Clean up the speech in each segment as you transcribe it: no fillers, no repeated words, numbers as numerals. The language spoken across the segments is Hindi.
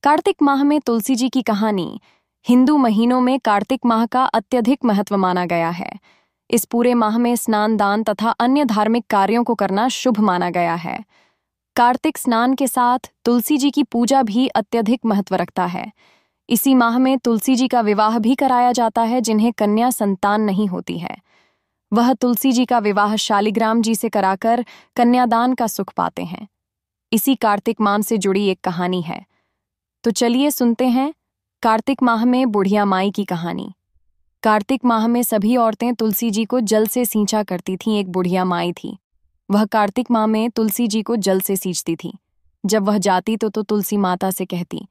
कार्तिक माह में तुलसी जी की कहानी। हिंदू महीनों में कार्तिक माह का अत्यधिक महत्व माना गया है। इस पूरे माह में स्नान, दान तथा अन्य धार्मिक कार्यों को करना शुभ माना गया है। कार्तिक स्नान के साथ तुलसी जी की पूजा भी अत्यधिक महत्व रखता है। इसी माह में तुलसी जी का विवाह भी कराया जाता है जिन्हें कन्या संतान नहीं होती है। वह तुलसी जी का विवाह शालिग्राम जी से कराकर कन्यादान का सुख पाते हैं। इसी कार्तिक माह से जुड़ी एक कहानी है, तो चलिए सुनते हैं कार्तिक माह में बुढ़िया माई की कहानी। कार्तिक माह में सभी औरतें तुलसी जी को जल से सींचा करती थीं। एक बुढ़िया माई थी। वह कार्तिक माह में तुलसी जी को जल से सींचती थी। जब वह जाती तो तुलसी माता से कहती,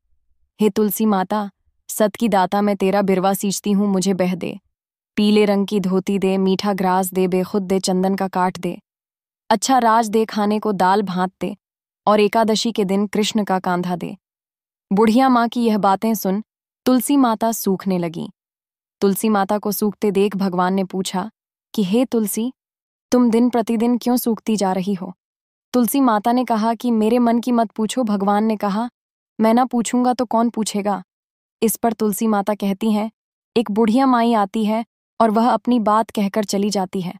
हे तुलसी माता, सत की दाता, मैं तेरा बिरवा सींचती हूँ, मुझे बह दे। पीले रंग की धोती दे, मीठा ग्रास दे, बेखुद दे, चंदन का काट दे, अच्छा राज दे, खाने को दाल भात दे, और एकादशी के दिन कृष्ण का कांधा दे। बुढ़िया माँ की यह बातें सुन तुलसी माता सूखने लगी। तुलसी माता को सूखते देख भगवान ने पूछा कि हे तुलसी, तुम दिन प्रतिदिन क्यों सूखती जा रही हो? तुलसी माता ने कहा कि मेरे मन की मत पूछो। भगवान ने कहा, मैं ना पूछूंगा तो कौन पूछेगा? इस पर तुलसी माता कहती हैं, एक बुढ़िया माई आती है और वह अपनी बात कहकर चली जाती है।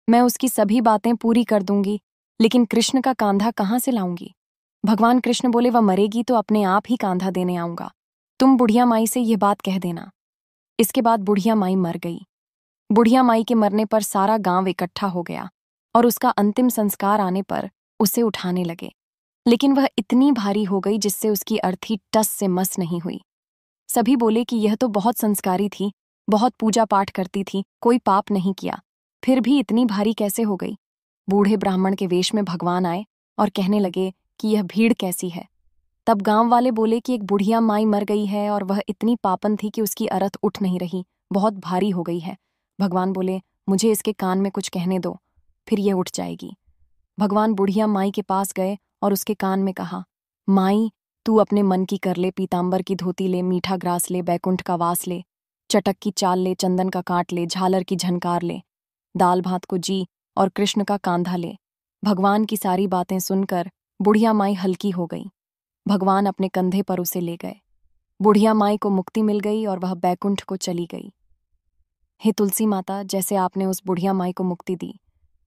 मैं उसकी सभी बातें पूरी कर दूंगी, लेकिन कृष्ण का कांधा कहाँ से लाऊंगी? भगवान कृष्ण बोले, वह मरेगी तो अपने आप ही कांधा देने आऊंगा। तुम बुढ़िया माई से यह बात कह देना। इसके बाद बुढ़िया माई मर गई। बुढ़िया माई के मरने पर सारा गांव इकट्ठा हो गया और उसका अंतिम संस्कार आने पर उसे उठाने लगे, लेकिन वह इतनी भारी हो गई जिससे उसकी अर्थी टस से मस नहीं हुई। सभी बोले कि यह तो बहुत संस्कारी थी, बहुत पूजा पाठ करती थी, कोई पाप नहीं किया, फिर भी इतनी भारी कैसे हो गई? बूढ़े ब्राह्मण के वेश में भगवान आए और कहने लगे कि यह भीड़ कैसी है। तब गांव वाले बोले कि एक बुढ़िया माई मर गई है और वह इतनी पापन थी कि उसकी अरथ उठ नहीं रही, बहुत भारी हो गई है। भगवान बोले, मुझे इसके कान में कुछ कहने दो, फिर यह उठ जाएगी। भगवान बुढ़िया माई के पास गए और उसके कान में कहा, माई, तू अपने मन की कर ले, पीतांबर की धोती ले, मीठा ग्रास ले, बैकुंठ का वास ले, चटक की चाल ले, चंदन का काट ले, झालर की झनकार ले, दाल भात को जी और कृष्ण का कांधा ले। भगवान की सारी बातें सुनकर बुढ़िया माई हल्की हो गई। भगवान अपने कंधे पर उसे ले गए। बुढ़िया माई को मुक्ति मिल गई और वह बैकुंठ को चली गई। हे तुलसी माता, जैसे आपने उस बुढ़िया माई को मुक्ति दी,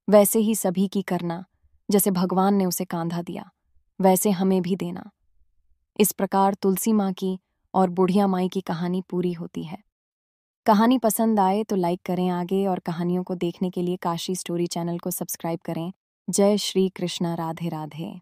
वैसे ही सभी की करना। जैसे भगवान ने उसे कांधा दिया, वैसे हमें भी देना। इस प्रकार तुलसी माँ की और बुढ़िया माई की कहानी पूरी होती है। कहानी पसंद आए तो लाइक करें आगे, और कहानियों को देखने के लिए काशी स्टोरी चैनल को सब्सक्राइब करें। जय श्री कृष्णा, राधे राधे।